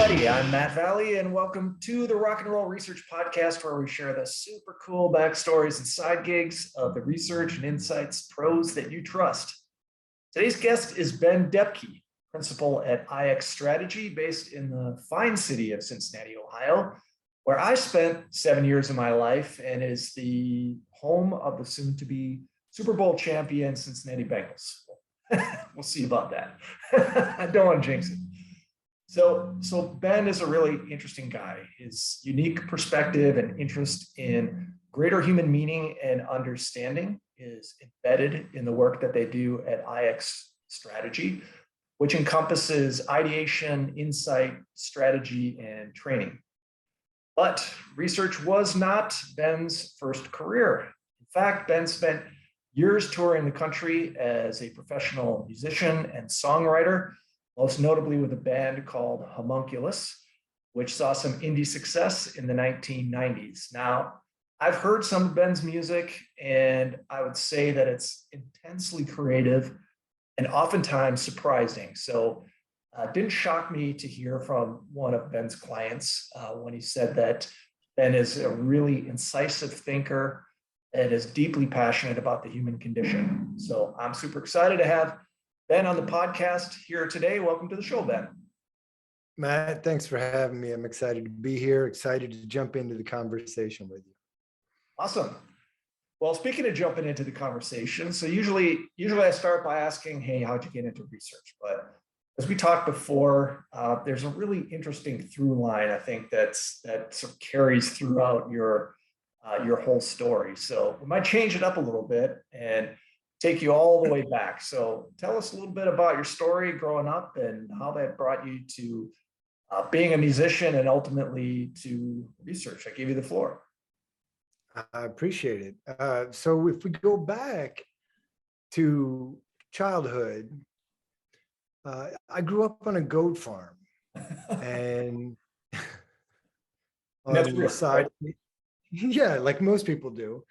everybody. I'm Matt Valley, and welcome to the Rock and Roll Research Podcast, where we share the super cool backstories and side gigs of the research and insights pros that you trust. Today's guest is Ben Doepke, principal at IX Strategy, based in the fine city of Cincinnati, Ohio, where I spent 7 years of my life and is the home of the soon-to-be Super Bowl champion Cincinnati Bengals. We'll see about that. I don't want to jinx it. So Ben is a really interesting guy. His unique perspective and interest in greater human meaning and understanding is embedded in the work that they do at IX Strategy, which encompasses ideation, insight, strategy, and training. But research was not Ben's first career. In fact, Ben spent years touring the country as a professional musician and songwriter, most notably with a band called Homunculus, which saw some indie success in the 1990s. Now, I've heard some of Ben's music, and I would say that it's intensely creative and oftentimes surprising. So it didn't shock me to hear from one of Ben's clients when he said that Ben is a really incisive thinker and is deeply passionate about the human condition. So I'm super excited to have Ben on the podcast here today. Welcome to the show, Ben. Matt, thanks for having me. I'm excited to be here, excited to jump into the conversation with you. Awesome. Well, speaking of jumping into the conversation, so usually I start by asking, hey, how'd you get into research? But as we talked before, there's a really interesting through line, I think, that sort of carries throughout your whole story. So we might change it up a little bit and take you all the way back. So tell us a little bit about your story growing up and how that brought you to being a musician and ultimately to research. I give you the floor. I appreciate it. So if we go back to childhood, I grew up on a goat farm, and on the side, yeah, like most people do.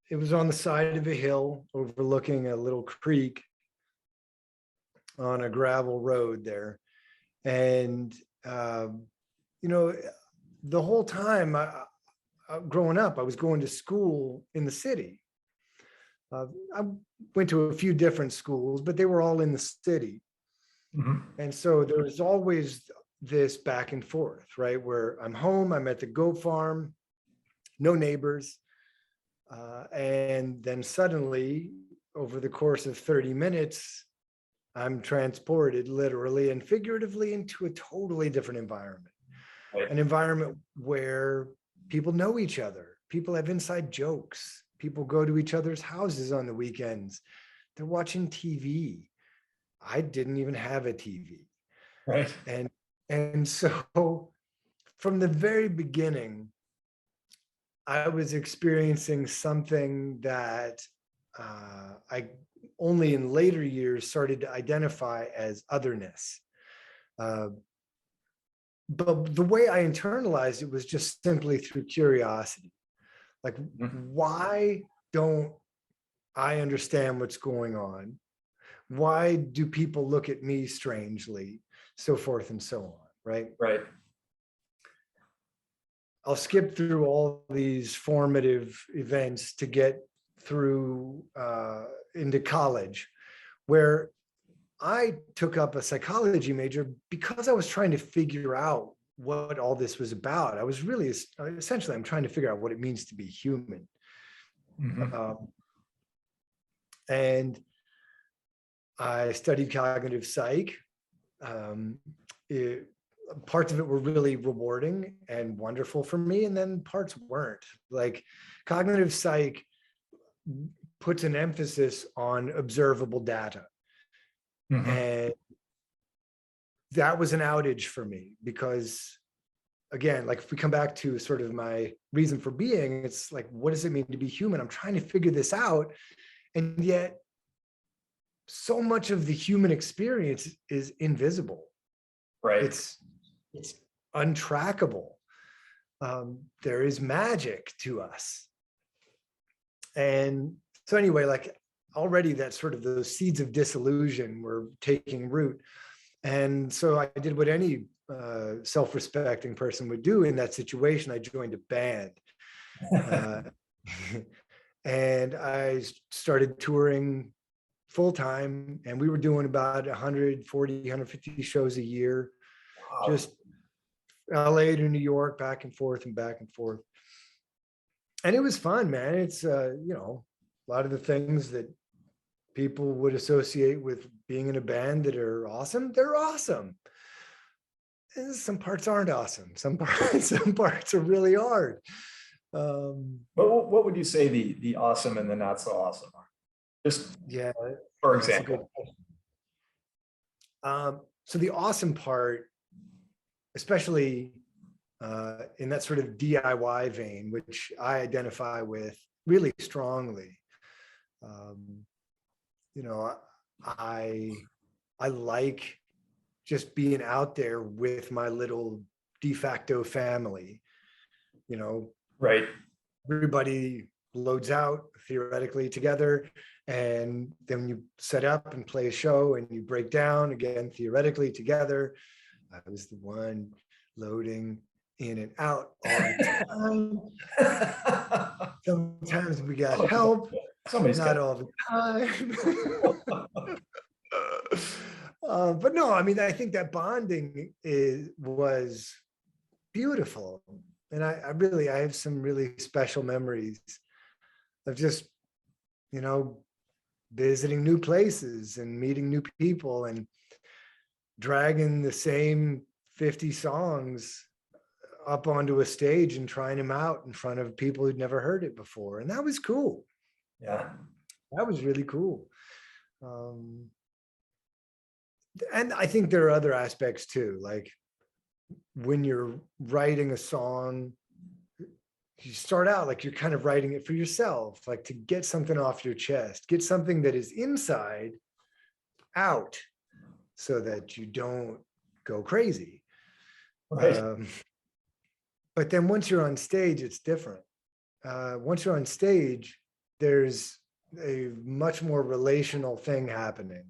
It was on the side of a hill overlooking a little creek on a gravel road there. And, the whole time growing up, I was going to school in the city. I went to a few different schools, but they were all in the city. Mm-hmm. And so there was always this back and forth, right? Where I'm home, I'm at the goat farm, no neighbors. And then suddenly, over the course of 30 minutes, I'm transported literally and figuratively into a totally different environment. Right. An environment where people know each other. People have inside jokes. People go to each other's houses on the weekends. They're watching TV. I didn't even have a TV. Right. And so from the very beginning, I was experiencing something that I only in later years started to identify as otherness. But the way I internalized it was just simply through curiosity. Like, why don't I understand what's going on? Why do people look at me strangely? So forth and so on, right? Right. I'll skip through all these formative events to get through into college, where I took up a psychology major because I was trying to figure out what all this was about. I was really, essentially, I'm trying to figure out what it means to be human. Mm-hmm. And I studied cognitive psych. Parts of it were really rewarding and wonderful for me, and then parts weren't. Like, cognitive psych puts an emphasis on observable data. Mm-hmm. And that was an outage for me because, again, like if we come back to sort of my reason for being, it's like, what does it mean to be human? I'm trying to figure this out. And yet so much of the human experience is invisible. Right. It's untrackable. There is magic to us. And so anyway, like already that sort of those seeds of disillusion were taking root. And so I did what any self-respecting person would do in that situation, I joined a band. And I started touring full time, and we were doing about 140, 150 shows a year, Wow. just LA to New York, back and forth and back and forth. And it was fun, man. It's, a lot of the things that people would associate with being in a band that are awesome, they're awesome. And some parts aren't awesome. Some parts are really hard. What would you say the awesome and the not so awesome are? Just for example. So the awesome part, especially in that sort of DIY vein, which I identify with really strongly, I like just being out there with my little de facto family. Right. Everybody loads out theoretically together, and then you set up and play a show and you break down again theoretically together. I was the one loading in and out all the time. Sometimes we got help, not all the time. But no, I mean, I think that bonding was beautiful. And I have some really special memories of just, visiting new places and meeting new people and dragging the same 50 songs up onto a stage and trying them out in front of people who'd never heard it before. And that was cool. Yeah. That was really cool. And I think there are other aspects too, like when you're writing a song, you start out like you're kind of writing it for yourself, like to get something off your chest, get something that is inside out so that you don't go crazy. Right. But then once you're on stage, it's different. Once you're on stage, there's a much more relational thing happening.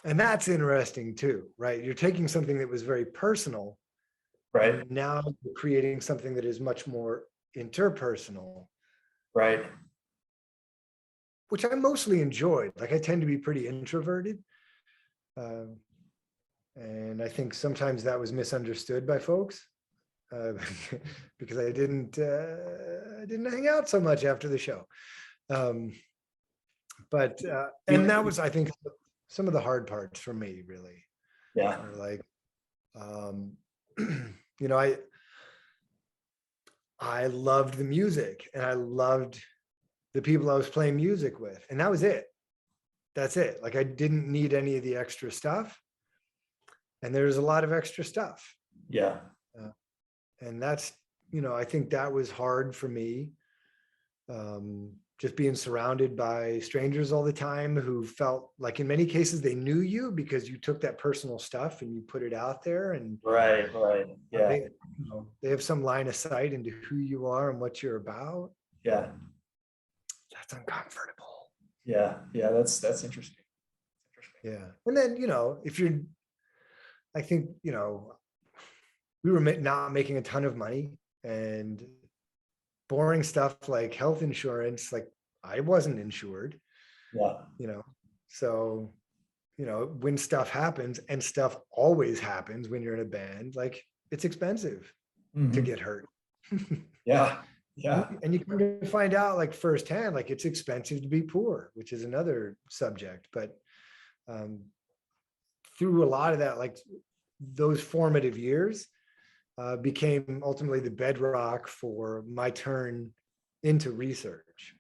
And that's interesting too, right? You're taking something that was very personal, right? And now you're creating something that is much more interpersonal, right? Which I mostly enjoyed. Like I tend to be pretty introverted, and I think sometimes that was misunderstood by folks because I didn't hang out so much after the show. But and that was, I think, some of the hard parts for me, really. Yeah. Or like, I loved the music and I loved the people I was playing music with, and that was it. That's it. Like I didn't need any of the extra stuff, and there's a lot of extra stuff. Yeah. And that's, I think that was hard for me. Just being surrounded by strangers all the time who felt like in many cases they knew you because you took that personal stuff and you put it out there, and right. Yeah. They have some line of sight into who you are and what you're about. Yeah. That's uncomfortable. Yeah. That's interesting. Yeah. And then, if you're, I think, we were not making a ton of money, and boring stuff like health insurance, like I wasn't insured. Yeah. So, when stuff happens, and stuff always happens when you're in a band, like it's expensive to get hurt. Yeah. And you can find out like firsthand, like it's expensive to be poor, which is another subject. But through a lot of that, like those formative years became ultimately the bedrock for my turn into research.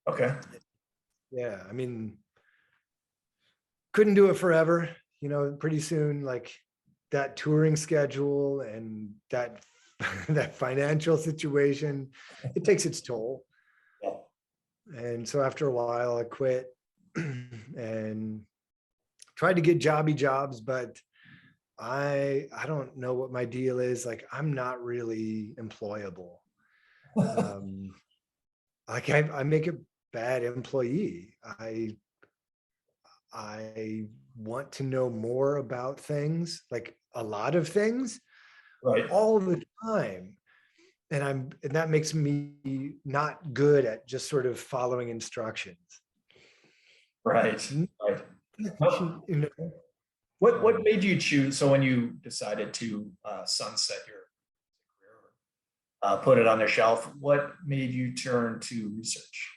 Okay. Yeah. I mean, couldn't do it forever, pretty soon, like that touring schedule and that financial situation, it takes its toll. Yeah. And so after a while I quit and tried to get jobby jobs, but I don't know what my deal is. Like I'm not really employable. Like I make a bad employee. I want to know more about things. Like a lot of things Right. all the time. And that makes me not good at just sort of following instructions. Right. Right. You know, What made you choose? So when you decided to sunset your career, put it on the shelf, what made you turn to research?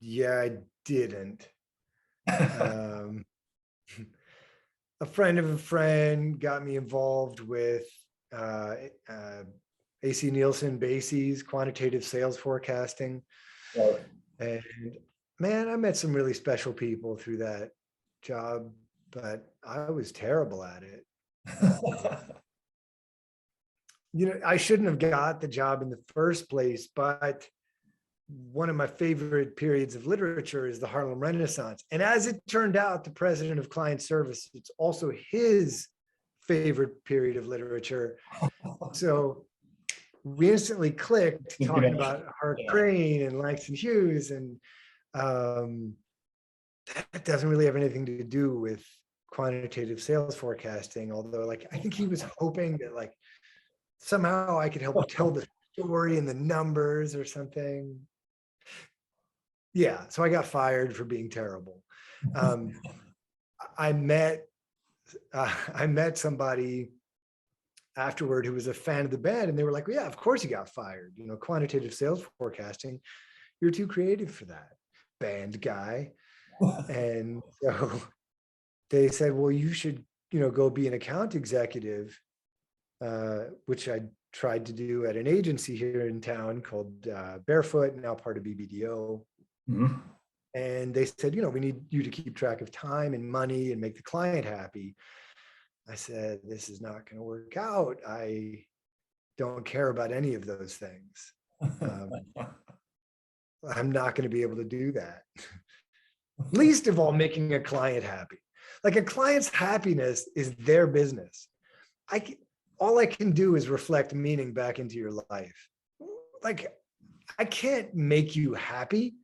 yeah, I didn't. Um, a friend of a friend got me involved with uh, uh, AC Nielsen Bases, quantitative sales forecasting. Right. And man, I met some really special people through that job, but I was terrible at it. You know, I shouldn't have got the job in the first place, but one of my favorite periods of literature is the Harlem Renaissance. And as it turned out, the president of client service, it's also his favorite period of literature. So we instantly clicked talking about Hart Crane and Langston Hughes. And that doesn't really have anything to do with quantitative sales forecasting. Although like, I think he was hoping that like somehow I could help tell the story and the numbers or something. Yeah, so I got fired for being terrible. I met somebody afterward who was a fan of the band, and they were like, well, "Yeah, of course you got fired. You know, quantitative sales forecasting, you're too creative for that, band guy." And so they said, "Well, you should, you know, go be an account executive," which I tried to do at an agency here in town called Barefoot, now part of BBDO. Mm-hmm. And they said, you know, we need you to keep track of time and money and make the client happy. I said, this is not going to work out. I don't care about any of those things. I'm not going to be able to do that. Least of all, making a client happy. Like a client's happiness is their business. All I can do is reflect meaning back into your life. Like, I can't make you happy.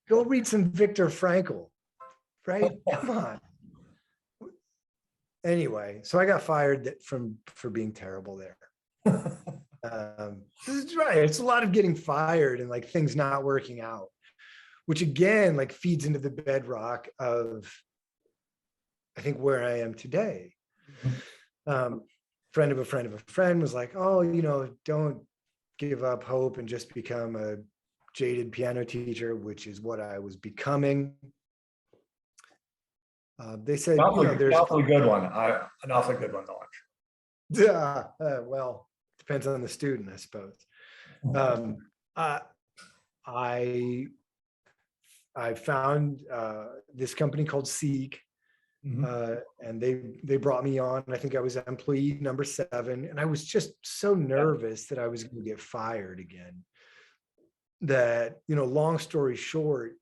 Go read some Viktor Frankl, right? Come on. Anyway, so I got fired for being terrible there. This is right. It's a lot of getting fired and like things not working out, which again like feeds into the bedrock of I think where I am today. Friend of a friend of a friend was like, oh, you know, don't give up hope and just become a jaded piano teacher, which is what I was becoming. They said, Awfully, you know, there's an awfully good one. An awfully good one to watch. Well, depends on the student, I suppose. I found this company called Seek, and they brought me on. I think I was employee number 7, and I was just so nervous that I was going to get fired again. That, you know, long story short,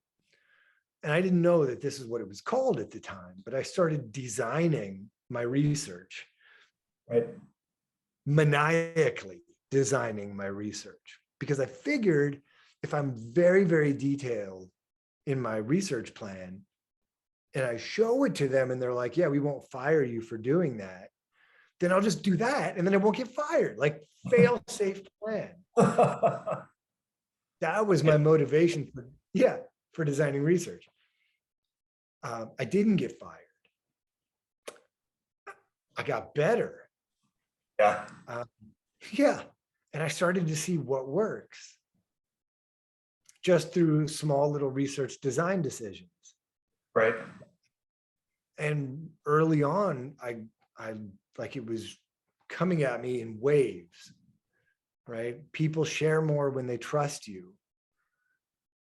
and I didn't know that this is what it was called at the time, but I started designing my research, right? Maniacally designing my research, because I figured if I'm very, very detailed in my research plan and I show it to them and they're like, yeah, we won't fire you for doing that, then I'll just do that and then I won't get fired. Like fail safe plan. That was my motivation for designing research. I didn't get fired. I got better. Yeah. And I started to see what works just through small little research design decisions. Right. And early on, I like it was coming at me in waves, right? People share more when they trust you.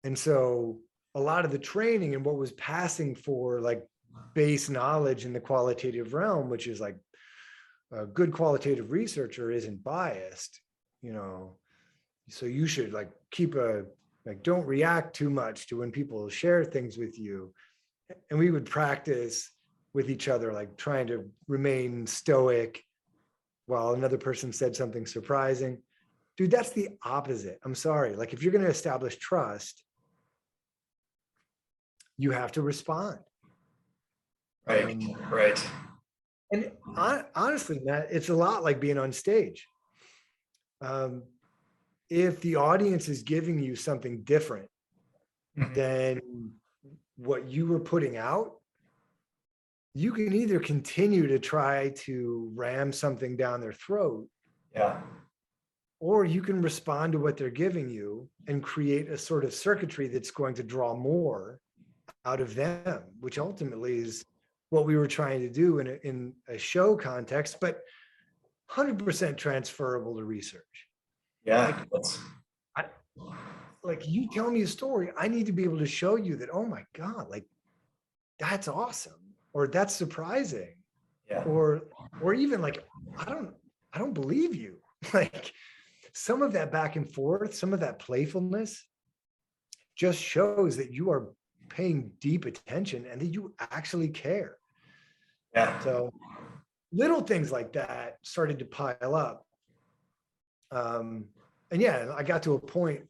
And so a lot of the training and what was passing for like base knowledge in the qualitative realm, which is like a good qualitative researcher isn't biased, you know, so you should like don't react too much to when people share things with you. And we would practice with each other, like trying to remain stoic while another person said something surprising. Dude, that's the opposite. I'm sorry. Like if you're going to establish trust, you have to respond. Right. Right. And honestly, Matt, it's a lot like being on stage. Um, if the audience is giving you something different Mhm. than what you were putting out, you can either continue to try to ram something down their throat, Yeah. or you can respond to what they're giving you and create a sort of circuitry that's going to draw more out of them, which ultimately is what we were trying to do in a show context, but 100% transferable to research. Yeah. Like, I, like you tell me a story, I need to be able to show you that, oh my God, like that's awesome, or that's surprising, Yeah. or even like, I don't believe you. Like some of that back and forth, some of that playfulness just shows that you are paying deep attention and that you actually care. Yeah. So little things like that started to pile up. And yeah, I got to a point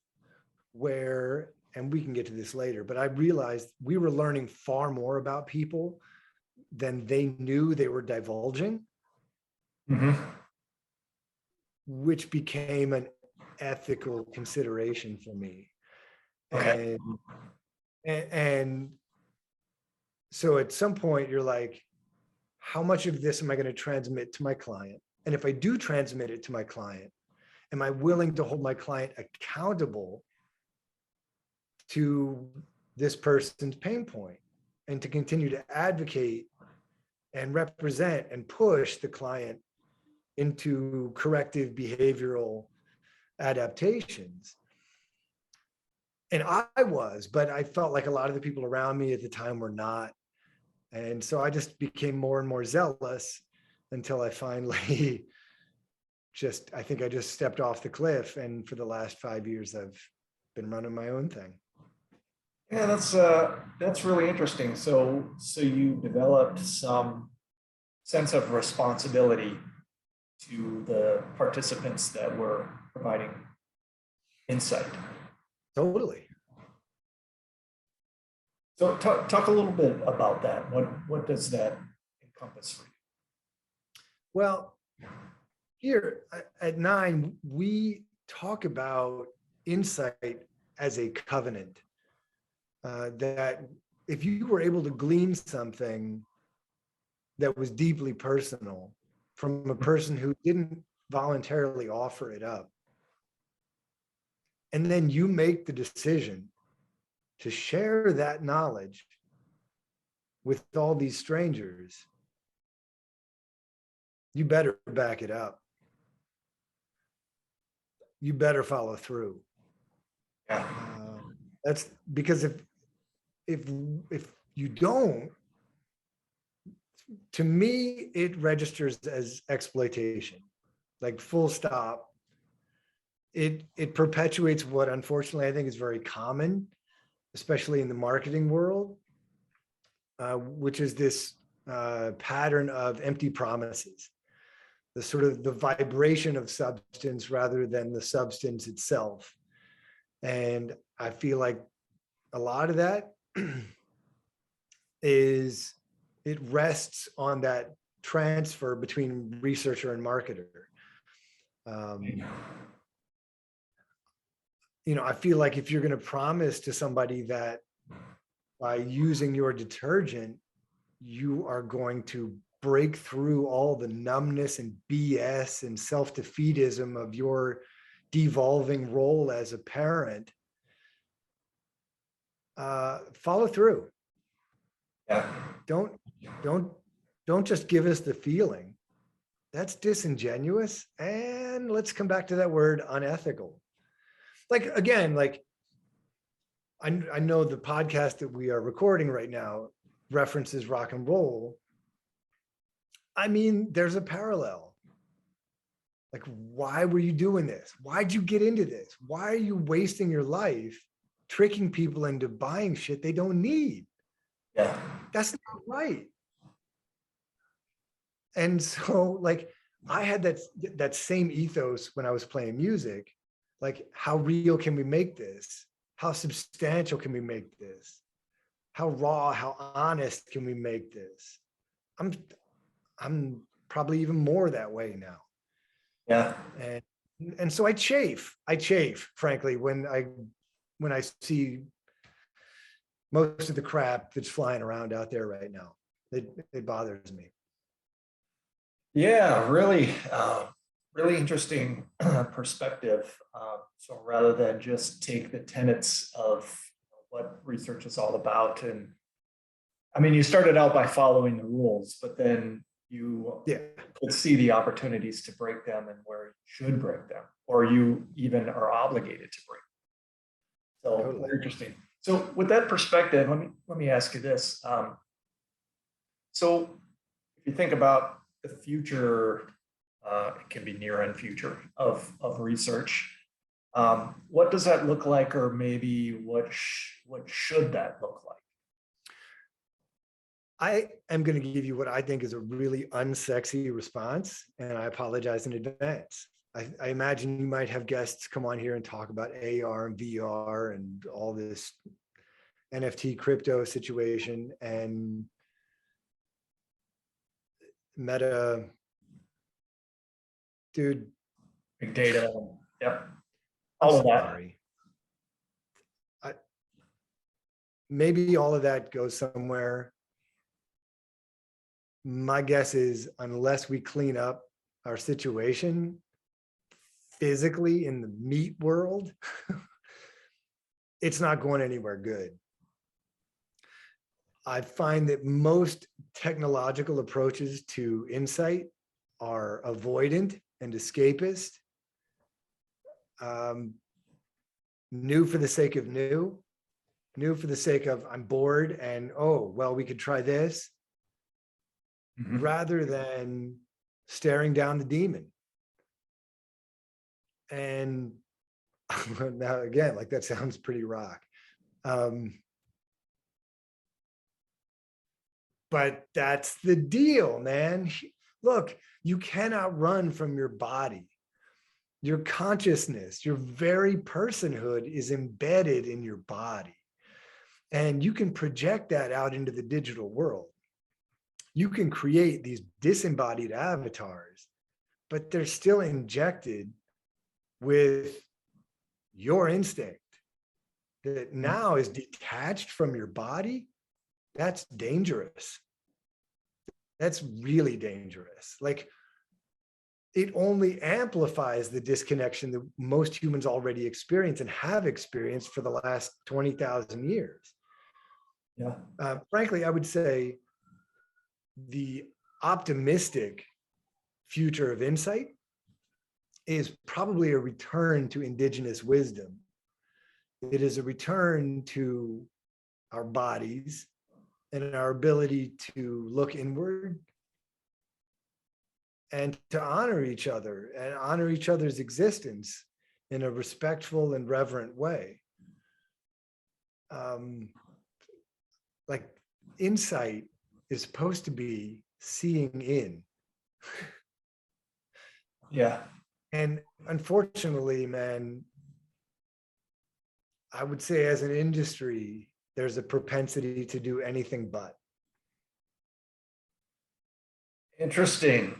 where, and we can get to this later, but I realized we were learning far more about people than they knew they were divulging, Hmm. which became an ethical consideration for me. Okay. And so at some point you're like, how much of this am I going to transmit to my client? And if I do transmit it to my client, am I willing to hold my client accountable to this person's pain point and to continue to advocate and represent and push the client into corrective behavioral adaptations? And I was, but I felt like a lot of the people around me at the time were not. And so I just became more and more zealous until I finally I think I just stepped off the cliff. And for the last 5 years, I've been running my own thing. Yeah, that's really interesting. So you developed some sense of responsibility to the participants that were providing insight. Totally. So talk a little bit about that. What does that encompass for you? Well, here at Nine, we talk about insight as a covenant. That if you were able to glean something that was deeply personal from a person who didn't voluntarily offer it up, and then you make the decision to share that knowledge with all these strangers, you better back it up. You better follow through. Yeah. That's because if you don't, to me, it registers as exploitation, like full stop. It perpetuates what unfortunately I think is very common, especially in the marketing world, which is this pattern of empty promises, the sort of the vibration of substance rather than the substance itself. And I feel like a lot of that is, it rests on that transfer between researcher and marketer. I feel like if you're going to promise to somebody that by using your detergent, you are going to break through all the numbness and BS and self-defeatism of your devolving role as a parent, follow through. Yeah. Don't just give us the feeling. That's disingenuous. And let's come back to that word, unethical. Like, again, like I know the podcast that we are recording right now references rock and roll. I mean, there's a parallel. Like, why were you doing this? Why'd you get into this? Why are you wasting your life tricking people into buying shit they don't need? Yeah. That's not right. And so, like, I had that same ethos when I was playing music. Like, how real can we make this? How substantial can we make this? How raw, how honest can we make this? I'm probably even more that way now. Yeah. And so I chafe, frankly, when I see most of the crap that's flying around out there right now. It bothers me. Yeah, really, really interesting perspective. So rather than just take the tenets of what research is all about, and I mean, you started out by following the rules, but then you Yeah, could see the opportunities to break them and where you should break them, or you even are obligated to break them. So totally. very interesting. So with that perspective, let me ask you this. So if you think about the future, it can be near and future of research. What does that look like, or maybe what should that look like? I am going to give you what I think is a really unsexy response, and I apologize in advance. I imagine you might have guests come on here and talk about AR and VR and all this NFT crypto situation and meta. Dude, Big data. Yep. I'm All of that. sorry. Maybe all of that goes somewhere. My guess is unless we clean up our situation physically in the meat world, it's not going anywhere good. I find that most technological approaches to insight are avoidant and escapist, new for the sake of new for the sake of I'm bored and, oh, well, we could try this, rather than staring down the demon. And now again, like that sounds pretty rock. But that's the deal, man. Look, you cannot run from your body. Your consciousness, your very personhood is embedded in your body. And you can project that out into the digital world. You can create these disembodied avatars, but they're still injected with your instinct that now is detached from your body. That's dangerous. That's really dangerous. Like, it only amplifies the disconnection that most humans already experience and have experienced for the last 20,000 years. Yeah. Frankly, I would say the optimistic future of insight is probably a return to indigenous wisdom. It is a return to our bodies and our ability to look inward and to honor each other and honor each other's existence in a respectful and reverent way. Like, insight is supposed to be seeing in. Yeah. And unfortunately, man, I would say as an industry, there's a propensity to do anything but. Interesting.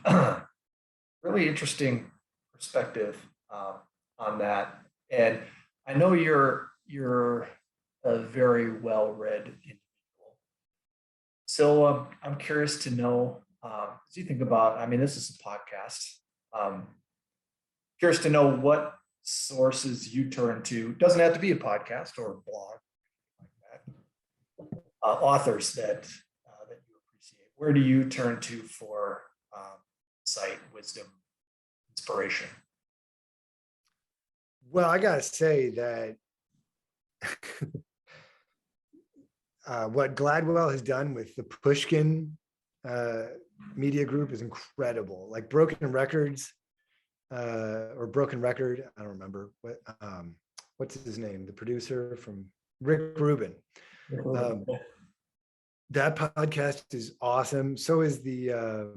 Really interesting perspective on that. And I know you're a very well-read individual. So I'm curious to know, as you think about, I mean, this is a podcast. Curious to know what sources you turn to. Doesn't have to be a podcast or a blog like that. Authors that you appreciate. Where do you turn to for insight, wisdom, inspiration? Well, I gotta say that what Gladwell has done with the Pushkin media group is incredible. Like Broken Records or Broken Record, I don't remember what's his name, the producer from Rick Rubin. That podcast is awesome. So is the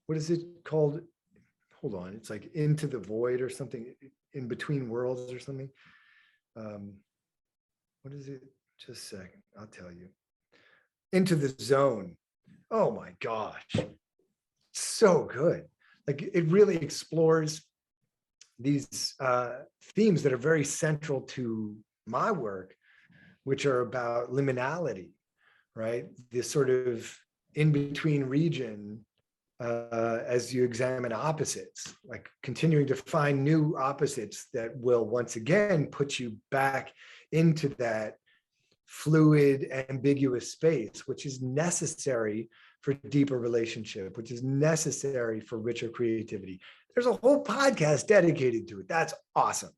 what is it called? Hold on, it's like Into the Void or something, In Between Worlds or something. What is it? Just a second, I'll tell you. Into the Zone. Oh my gosh. so good. Like it really explores these themes that are very central to my work, which are about liminality, right? This sort of in-between region as you examine opposites, like continuing to find new opposites that will once again put you back into that fluid, ambiguous space, which is necessary for deeper relationship, which is necessary for richer creativity. There's a whole podcast dedicated to it. That's awesome.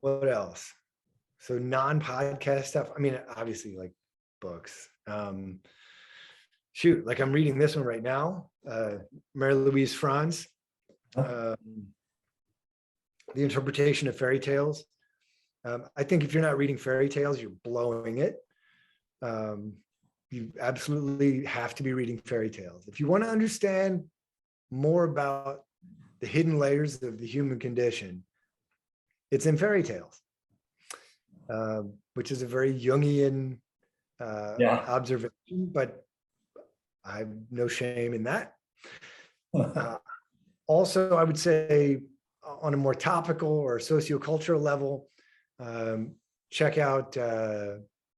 What else? So non-podcast stuff. I mean, obviously like books. Shoot, like I'm reading this one right now, Mary Louise Franz, The Interpretation of Fairy Tales. I think if you're not reading fairy tales, you're blowing it. You absolutely have to be reading fairy tales. If you want to understand more about the hidden layers of the human condition, it's in fairy tales, which is a very Jungian observation, but I have no shame in that. Also, I would say on a more topical or sociocultural level, check out,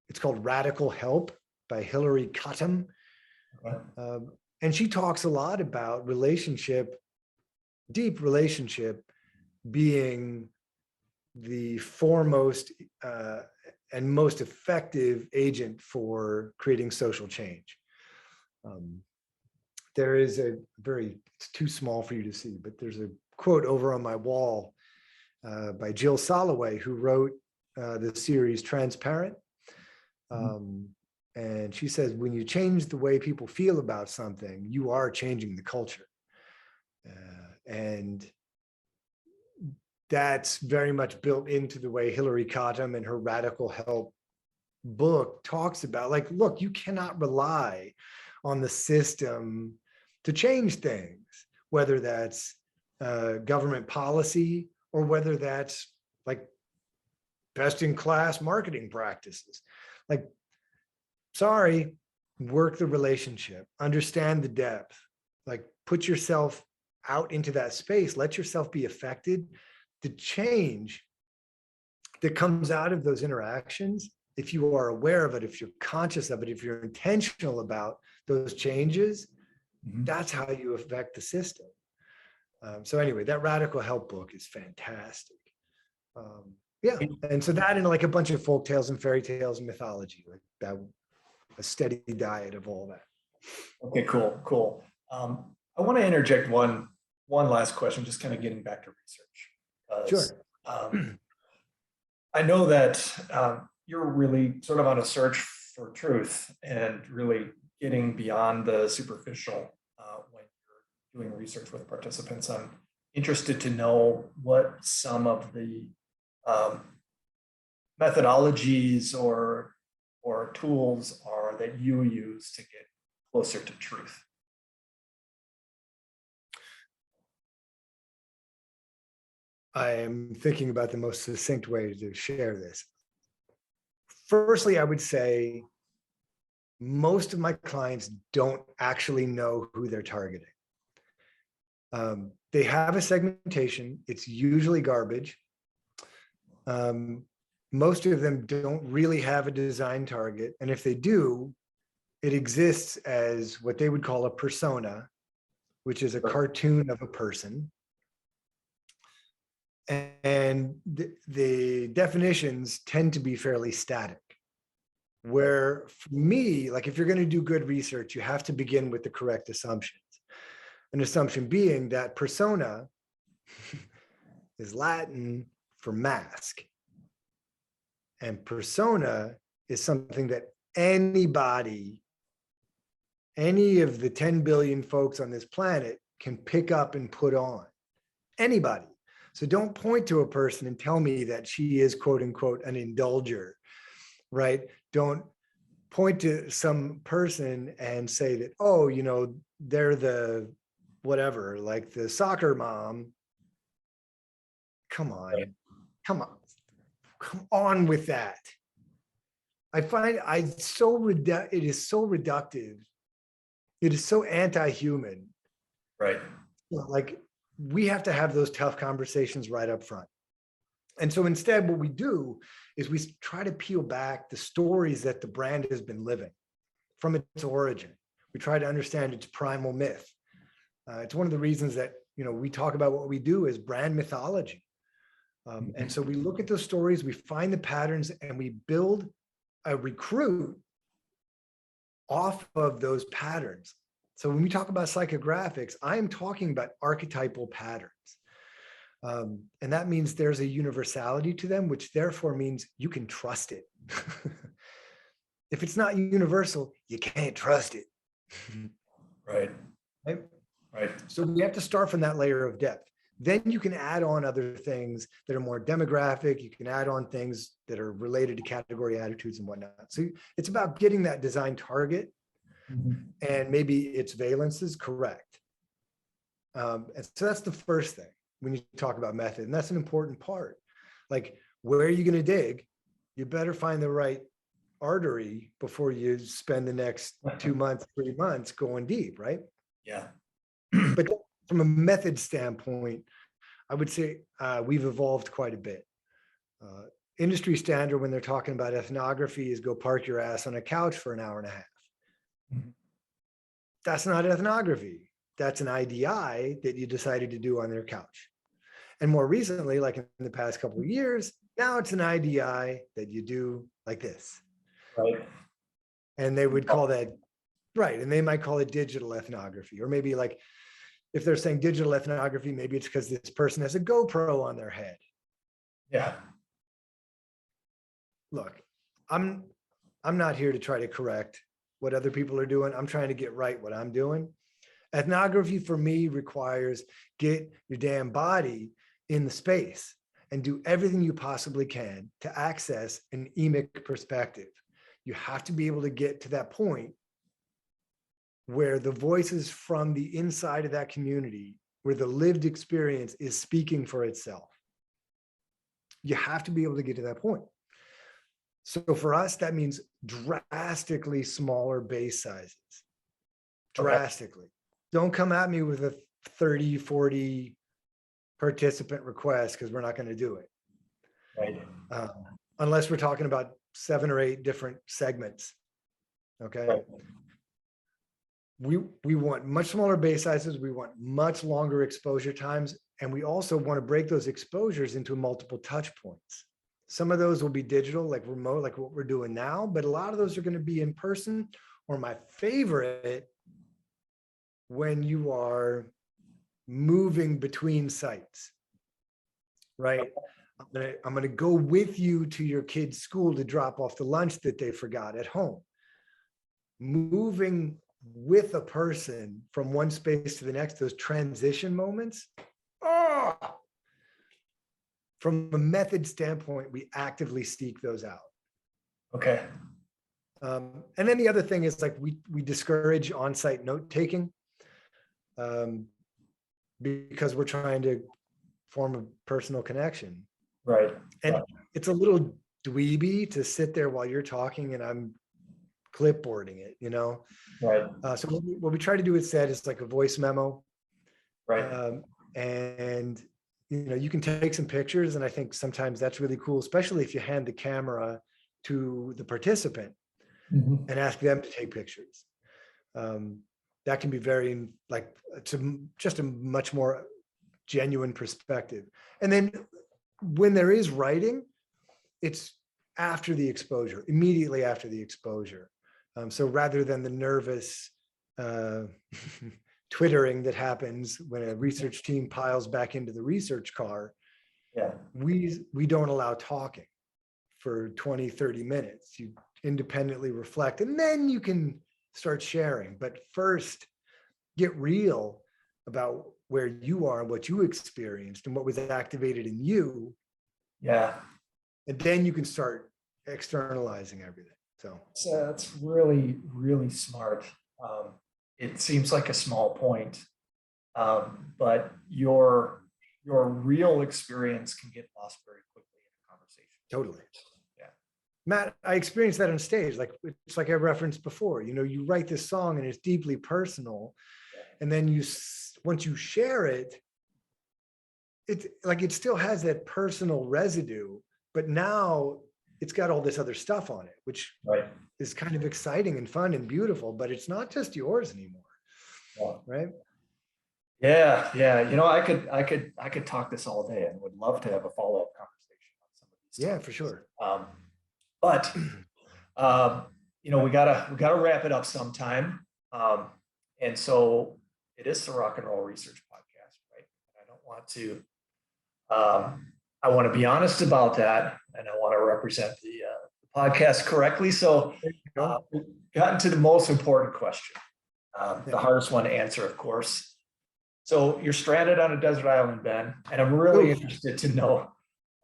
it's called Radical Help by Hilary Cottam. And she talks a lot about relationship, deep relationship being the foremost and most effective agent for creating social change. There is a very, it's too small for you to see, but there's a quote over on my wall by Jill Soloway, who wrote the series Transparent. And she says, when you change the way people feel about something, you are changing the culture. And that's very much built into the way Hilary Cottam and her Radical Help book talks about, like, look, you cannot rely on the system to change things, whether that's government policy or whether that's like best in class marketing practices. Like, sorry, work the relationship, understand the depth, like put yourself out into that space, let yourself be affected. The change that comes out of those interactions, if you are aware of it, if you're conscious of it, if you're intentional about those changes, that's how you affect the system. So anyway, that Radical Help book is fantastic. Yeah, and so that and like a bunch of folk tales and fairy tales and mythology, like that, a steady diet of all that. Okay, cool. I want to interject one last question, just kind of getting back to research. Sure. I know that you're really sort of on a search for truth and really getting beyond the superficial when you're doing research with participants. I'm interested to know what some of the methodologies or tools are that you use to get closer to truth. I am thinking about the most succinct way to share this. Firstly, I would say most of my clients don't actually know who they're targeting. They have a segmentation. It's usually garbage. Most of them don't really have a design target. And if they do, it exists as what they would call a persona, which is a cartoon of a person. And the definitions tend to be fairly static. Where for me, like if you're going to do good research, you have to begin with the correct assumptions. An assumption being that persona is Latin for mask. And persona is something that anybody, any of the 10 billion folks on this planet can pick up and put on. Anybody. So don't point to a person and tell me that she is, quote unquote, an indulger, right? Don't point to some person and say that, oh, you know, they're the whatever, like the soccer mom. Come on, come on with that. I find it is so reductive It is so anti-human. Right. Like, we have to have those tough conversations right up front. And so instead, what we do is we try to peel back the stories that the brand has been living from its origin. We try to understand its primal myth. It's one of the reasons that, we talk about what we do as brand mythology. And so we look at those stories, we find the patterns, and we build a recruit off of those patterns. So when we talk about psychographics, I am talking about archetypal patterns. And that means there's a universality to them, which therefore means you can trust it. If it's not universal, you can't trust it. Right. Right? Right. So we have to start from that layer of depth. Then you can add on other things that are more demographic. You can add on things that are related to category attitudes and whatnot. So it's about getting that design target and maybe its valence is correct. And so that's the first thing when you talk about method. And that's an important part. Like, where are you going to dig? You better find the right artery before you spend the next 2 months, 3 months going deep, right? Yeah. But from a method standpoint, I would say we've evolved quite a bit. Industry standard when they're talking about ethnography is go park your ass on a couch for an hour and a half. That's not ethnography. That's an IDI that you decided to do on their couch. And more recently, like in the past couple of years, now it's an IDI that you do like this. Right. And they would call that, right. And they might call it digital ethnography, or maybe like, if they're saying digital ethnography, maybe it's because this person has a GoPro on their head. Yeah. Look, I'm not here to try to correct what other people are doing. I'm trying to get right what I'm doing. Ethnography for me requires get your damn body in the space and do everything you possibly can to access an emic perspective. You have to be able to get to that point where the voices from the inside of that community, where the lived experience is speaking for itself. You have to be able to get to that point. So for us, that means drastically smaller base sizes. Drastically. Okay. Don't come at me with a 30, 40 participant request, because we're not going to do it. Right. Unless we're talking about 7 or 8 different segments. Okay. Right. We want much smaller base sizes. We want much longer exposure times. And we also want to break those exposures into multiple touch points. Some of those will be digital, like remote, like what we're doing now, but a lot of those are going to be in person, or my favorite, when you are moving between sites, right? I'm going to go with you to your kid's school to drop off the lunch that they forgot at home. Moving with a person from one space to the next, those transition moments. Oh, from a method standpoint, we actively seek those out. Okay. And then the other thing is, like, we discourage on-site note taking because we're trying to form a personal connection. Right. And it's a little dweeby to sit there while you're talking and I'm clipboarding it, Right. So what we try to do instead is like a voice memo. Right. And you can take some pictures, and I think sometimes that's really cool, especially if you hand the camera to the participant and ask them to take pictures. That can be very, like, just a much more genuine perspective. And then when there is writing, it's after the exposure, immediately after the exposure. So rather than the nervous twittering that happens when a research team piles back into the research car, we don't allow talking for 20, 30 minutes. You independently reflect, and then you can start sharing. But first, get real about where you are and what you experienced and what was activated in you. Yeah. And then you can start externalizing everything. So that's really, really smart. It seems like a small point, but your real experience can get lost very quickly in a conversation. Totally. Yeah. Matt, I experienced that on stage. Like it's like I referenced before. You write this song and it's deeply personal, and then once you share it, it's like it still has that personal residue, but now it's got all this other stuff on it, which Right. is kind of exciting and fun and beautiful. But it's not just yours anymore, Yeah. right? Yeah, yeah. I could talk this all day and would love to have a follow-up conversation on some of these Yeah, topics. for sure. But we gotta wrap it up sometime. And so it is the Rock and Roll Research Podcast, right? And I don't want to. I want to be honest about that, and I want to represent the podcast correctly. So we've gotten to the most important question, the hardest one to answer, of course. So you're stranded on a desert island, Ben, and I'm really interested to know.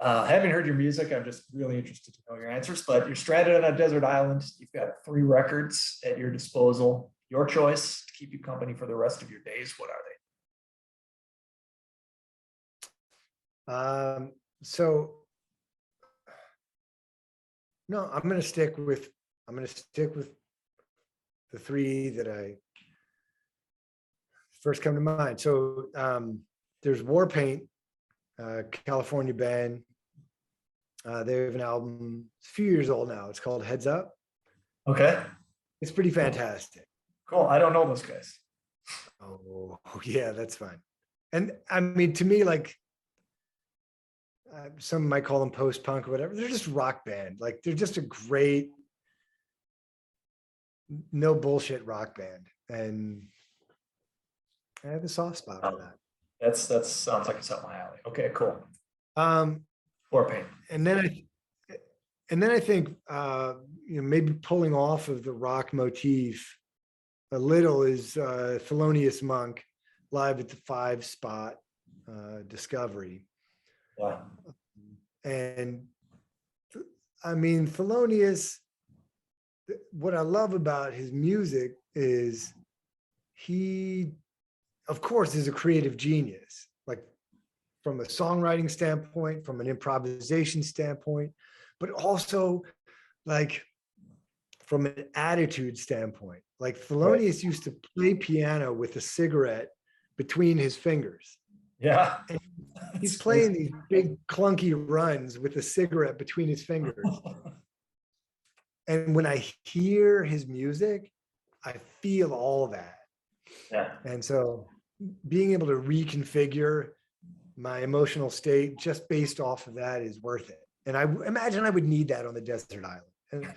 Having heard your music, I'm just really interested to know your answers. But you're stranded on a desert island. You've got 3 records at your disposal. Your choice to keep you company for the rest of your days. What are they? No, I'm going to stick with the 3 that I first come to mind. So there's Warpaint, California band. They have an album, it's a few years old now. It's called Heads Up. Okay. It's pretty fantastic. Cool. I don't know those guys. Oh, yeah, that's fine. And I mean, to me, like, some might call them post-punk or whatever. They're just rock band. Like, they're just a great, no bullshit rock band. And I have a soft spot for that. That sounds like it's up my alley. Okay, cool. Warpaint. And then I think maybe pulling off of the rock motif a little is Thelonious Monk live at the 5 spot Discovery. Yeah. And I mean, Thelonious, what I love about his music is he, of course, is a creative genius, like from a songwriting standpoint, from an improvisation standpoint, but also like from an attitude standpoint. Like Thelonious used to play piano with a cigarette between his fingers. Yeah. And he's playing these big clunky runs with a cigarette between his fingers. And when I hear his music, I feel all that. Yeah. And so being able to reconfigure my emotional state just based off of that is worth it. And I imagine I would need that on the desert island. And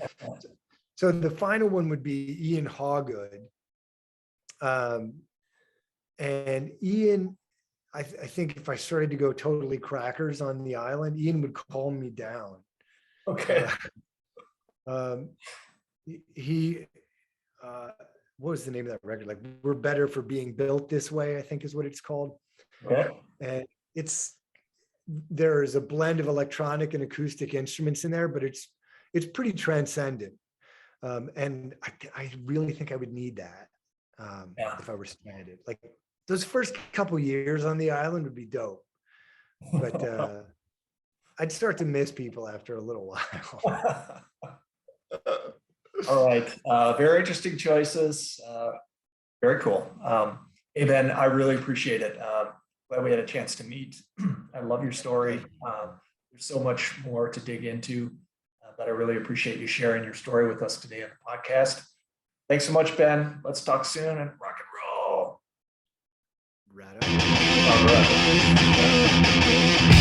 so the final one would be Ian Hawgood. And Ian, I think if I started to go totally crackers on the island, Ian would calm me down. Okay. What was the name of that record? Like, We're Better for Being Built This Way, I think is what it's called. Okay. And there's a blend of electronic and acoustic instruments in there, but it's pretty transcendent. And I really think I would need that if I were stranded. Like, those first couple years on the island would be dope, but I'd start to miss people after a little while. All right. Very interesting choices. Very cool. Hey, Ben, I really appreciate it. Glad we had a chance to meet. I love your story. There's so much more to dig into, but I really appreciate you sharing your story with us today on the podcast. Thanks so much, Ben. Let's talk soon and rock and roll. Right on. All right.